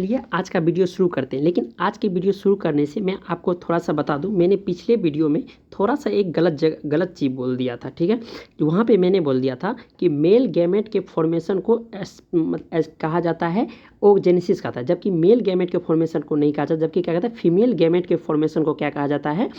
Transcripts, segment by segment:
चलिए आज का वीडियो शुरू करते हैं। लेकिन आज की वीडियो शुरू करने से मैं आपको थोड़ा सा बता दूं, मैंने पिछले वीडियो में थोड़ा सा एक गलत चीज़ बोल दिया था। ठीक है, तो वहाँ पे मैंने बोल दिया था कि मेल गैमेट के फॉर्मेशन को कहा जाता है ओजेनेसिस कहा था, जबकि मेल गैमेट के फॉर्मेशन को नहीं कहा जाता। जबकि क्या कहता है, फीमेल गैमेट के फॉर्मेशन को क्या कहा जाता है,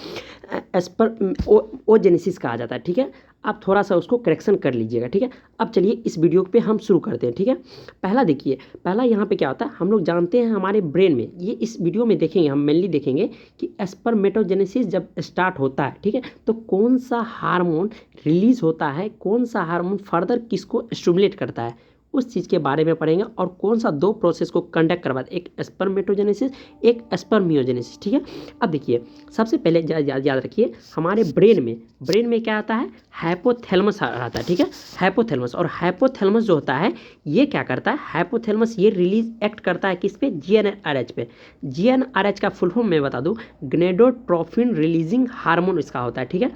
ओजेनेसिस कहा जाता है। ठीक है, आप थोड़ा सा उसको करेक्शन कर लीजिएगा। ठीक है, अब चलिए इस वीडियो पे हम शुरू करते हैं। ठीक है, पहला देखिए, पहला यहाँ पे क्या होता है, हम लोग जानते हैं हमारे ब्रेन में, ये इस वीडियो में देखेंगे, हम मेनली देखेंगे कि स्पर्मेटोजेनेसिस जब स्टार्ट होता है, ठीक है, तो कौन सा हार्मोन रिलीज होता है, कौन सा हार्मोन फर्दर किसको स्टिमुलेट करता है, उस चीज़ के बारे में पढ़ेंगे। और कौन सा दो प्रोसेस को कंडक्ट करवाता है, एक स्पर्मेटोजेनेसिस, एक स्पर्मियोजेनेसिस। ठीक है, अब देखिए सबसे पहले याद रखिए, हमारे ब्रेन में क्या आता है, हाइपोथैलेमस आता है। ठीक है, हाइपोथैलेमस, और हाइपोथैलेमस जो होता है ये क्या करता है, हाइपोथैलेमस ये रिलीज एक्ट करता है किस पे, जीएनआरएच पे। जीएनआरएच का फुल फॉर्म मैं बता दूं, ग्नेडोट्रोफिन रिलीजिंग हार्मोन इसका होता है। ठीक है,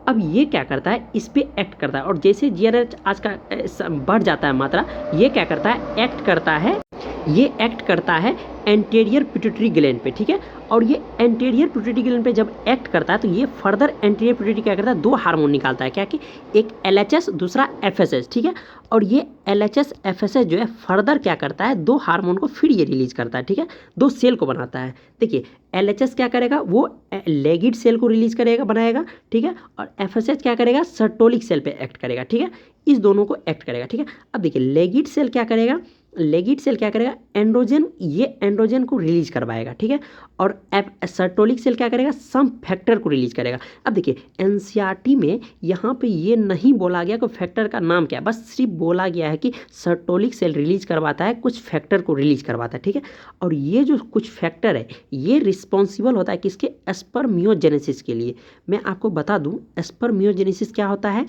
अब ये क्या करता है, इस पे एक्ट करता है, और जैसे जीएनआरएच आज का बढ़ जाता है मात्रा, ये क्या करता है, एक्ट करता है एंटीरियर पिट्यूटरी ग्लैंड पे। ठीक है, और ये एंटीरियर पिट्यूटरी ग्लैंड पे जब एक्ट करता है तो ये फर्दर एंटीरियर पिट्यूटरी क्या करता है, दो हार्मोन निकालता है, क्या कि एक एलएचएस, दूसरा एफएसएच। ठीक है, और ये एलएचएस एफएसएच जो है फर्दर क्या करता है, दो हार्मोन को फिर ये रिलीज करता है। ठीक है, दो सेल को बनाता है। देखिए एलएचएस क्या करेगा, वो लेगिड सेल को रिलीज बनाएगा। ठीक है, और एफएसएच क्या करेगा, सर्टोलिक सेल पे एक्ट करेगा। ठीक है, इस दोनों को एक्ट करेगा। ठीक है, अब देखिए लेगिड सेल क्या करेगा, एंड्रोजन, ये एंड्रोजन को रिलीज करवाएगा। ठीक है, और सर्टोलिक सेल क्या करेगा, सम फैक्टर को रिलीज करेगा। अब देखिए एनसीईआरटी में यहाँ पे ये नहीं बोला गया कि फैक्टर का नाम क्या है, बस सिर्फ बोला गया है कि सर्टोलिक सेल रिलीज करवाता है, कुछ फैक्टर को रिलीज करवाता है। ठीक है, और ये जो कुछ फैक्टर है ये रिस्पॉन्सिबल होता है किसके, स्पर्मियोजेनेसिस के लिए। मैं आपको बता दूं स्पर्मियोजेनेसिस क्या होता है,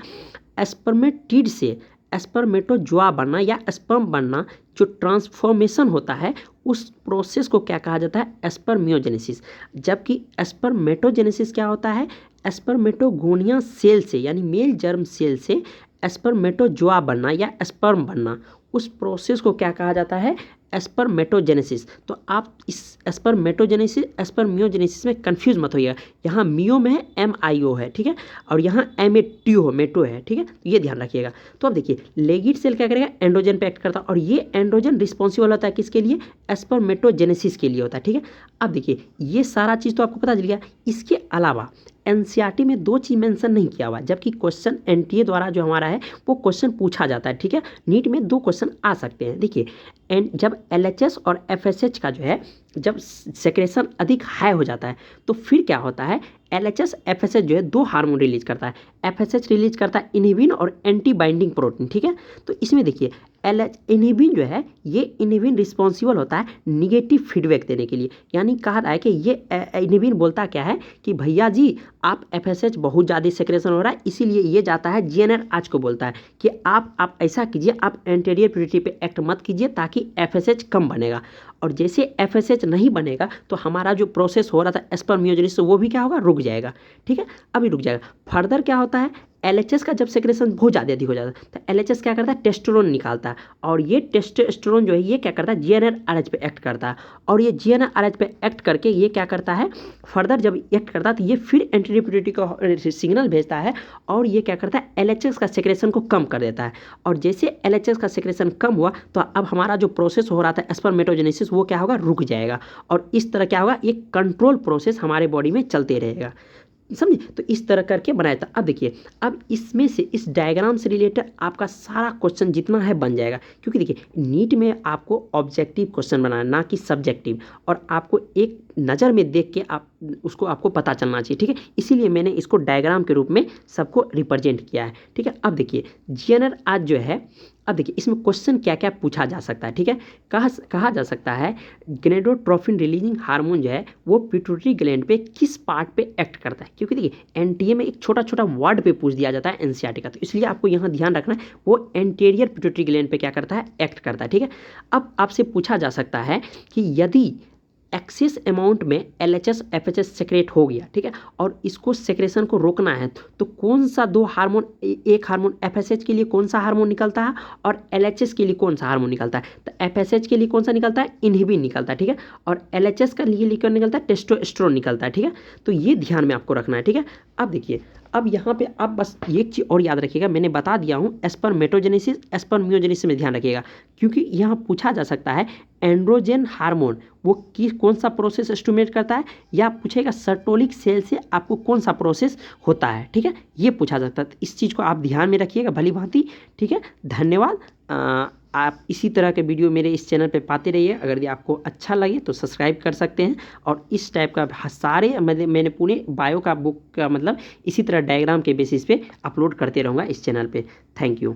स्पर्मेटिड से स्पर्मेटोजोआ बनना या स्पर्म बनना, जो ट्रांसफॉर्मेशन होता है उस प्रोसेस को क्या कहा जाता है, स्पर्मियोजेनेसिस। जबकि स्पर्मेटोजेनेसिस क्या होता है, स्पर्मेटोगोनिया सेल से यानी मेल जर्म सेल से स्पर्मेटोजोआ बनना या स्पर्म बनना, उस प्रोसेस को क्या कहा जाता है, स्पर्मेटोजेनेसिस। तो आप इस स्पर्मेटोजेनेसिस स्पर्मियोजेनेसिस में कंफ्यूज मत होइएगा, यहाँ मियो में है, MIO है। ठीक है, और यहाँ मेटो है। ठीक है, तो ये ध्यान रखिएगा। तो अब देखिए लेगिड सेल क्या करेगा, एंड्रोजन पे एक्ट करता है, और ये एंड्रोजन रिस्पॉन्सिबल होता है किसके लिए, स्पर्मेटोजेनेसिस के लिए होता है। ठीक है, अब देखिए ये सारा चीज़ तो आपको पता चल गया। इसके अलावा एनसीईआरटी में दो चीज़ मेंशन नहीं किया हुआ, जबकि क्वेश्चन एनटीए द्वारा जो हमारा है वो क्वेश्चन पूछा जाता है। ठीक है, नीट में दो क्वेश्चन आ सकते हैं। देखिए जब एलएचएस और एफएसएच का जो है जब सेक्रेशन अधिक हाई हो जाता है तो फिर क्या होता है, एलएचएस एफएसएच जो है दो हार्मोन रिलीज करता है। एफएसएच रिलीज करता है इनहिबिन और एंटी बाइंडिंग प्रोटीन। ठीक है, तो इसमें देखिए इनहिबिन जो है, ये इनहिबिन रिस्पॉन्सिबल होता है निगेटिव फीडबैक देने के लिए। यानी कहा रहा है कि ये इनहिबिन बोलता क्या है कि भैया जी आप एफएसएच बहुत ज़्यादा सेक्रेशन हो रहा है, इसीलिए ये जाता है जीएनआरएच को बोलता है कि आप ऐसा कीजिए, आप एंटीरियर पिट्यूटरी पे एक्ट मत कीजिए ताकि एफएसएच कम बनेगा। और जैसे एफएसएच नहीं बनेगा तो हमारा जो प्रोसेस हो रहा था स्पर्मियोजेनेसिस वो भी क्या होगा, रुक जाएगा। ठीक है, अभी रुक जाएगा। फर्दर क्या होता है, एलएचएस का जब सेक्रेशन बहुत ज़्यादा अधिक हो जाता है तो एलएचएस क्या करता है, टेस्टोस्टेरोन निकालता है, और ये टेस्टोस्टेरोन जो है ये क्या करता है, जीएनआरएच पे एक्ट करता है, और ये जीएनआरएच पे एक्ट करके ये क्या करता है, फर्दर जब एक्ट करता है तो ये फिर एंटीरियर पिट्यूटरी को सिग्नल भेजता है, और ये क्या करता है, एलएचएस का सेक्रेशन को कम कर देता है। और जैसे एलएचएस का सेक्रेशन कम हुआ तो अब हमारा जो प्रोसेस हो रहा था स्पर्मेटोजेनेसिस वो क्या होगा, रुक जाएगा, और इस तरह क्या होगा, ये कंट्रोल प्रोसेस हमारे बॉडी में चलते रहेगा। समझे, तो इस तरह करके बनाया था। अब देखिए, अब इसमें से इस डायग्राम से रिलेटेड आपका सारा क्वेश्चन जितना है बन जाएगा, क्योंकि देखिए नीट में आपको ऑब्जेक्टिव क्वेश्चन बनाना ना कि सब्जेक्टिव, और आपको एक नज़र में देख के आपको पता चलना चाहिए। ठीक है, इसीलिए मैंने इसको डायग्राम के रूप में सबको रिप्रेजेंट किया है। ठीक है, अब देखिए जीएनआरएच जो है, अब देखिए इसमें क्वेश्चन क्या क्या पूछा जा सकता है। ठीक है, कहा जा सकता है ग्नेडोट्रोफिन रिलीजिंग हार्मोन जो है वो पिट्यूटरी ग्लैंड पे किस पार्ट पे एक्ट करता है, क्योंकि देखिए एनटीए में एक छोटा छोटा वर्ड पे पूछ दिया जाता है एनसीईआरटी का, तो इसलिए आपको यहाँ ध्यान रखना है वो एंटीरियर पिट्यूटरी ग्लैंड पे क्या करता है, एक्ट करता है। ठीक है, अब आपसे पूछा जा सकता है कि यदि एक्सेस अमाउंट में LHS FHS सेक्रेट हो गया, ठीक है, और इसको सेक्रेशन को रोकना है तो कौन सा दो हार्मोन, एक हार्मोन FSH के लिए कौन सा हार्मोन निकलता है और LHS के लिए कौन सा हार्मोन निकलता है। तो FSH के लिए कौन सा निकलता है, इनहिबिन निकलता है, ठीक है, और LHS का लिए कौन निकलता है, टेस्टोस्टेरोन निकलता है, ठीक है। तो ये ध्यान में आपको रखना है, ठीक है। अब देखिए, अब यहाँ पे आप बस एक चीज़ और याद रखिएगा, मैंने बता दिया हूँ स्पर्मेटोजेनेसिस स्पर्मियोजेनेसिस में ध्यान रखिएगा, क्योंकि यहाँ पूछा जा सकता है एंड्रोजन हार्मोन वो कौन सा प्रोसेस स्टिमुलेट करता है, या पूछेगा सर्टोलिक सेल से आपको कौन सा प्रोसेस होता है, ठीक है, ये पूछा जाता है। तो इस चीज़ को आप ध्यान में रखिएगा भली भांति, ठीक है। धन्यवाद। आप इसी तरह के वीडियो मेरे इस चैनल पे पाते रहिए। अगर ये आपको अच्छा लगे तो सब्सक्राइब कर सकते हैं, और इस टाइप का सारे मैंने पूरे बायो का बुक का मतलब इसी तरह डायग्राम के बेसिस पे अपलोड करते रहूँगा इस चैनल पे। Thank you.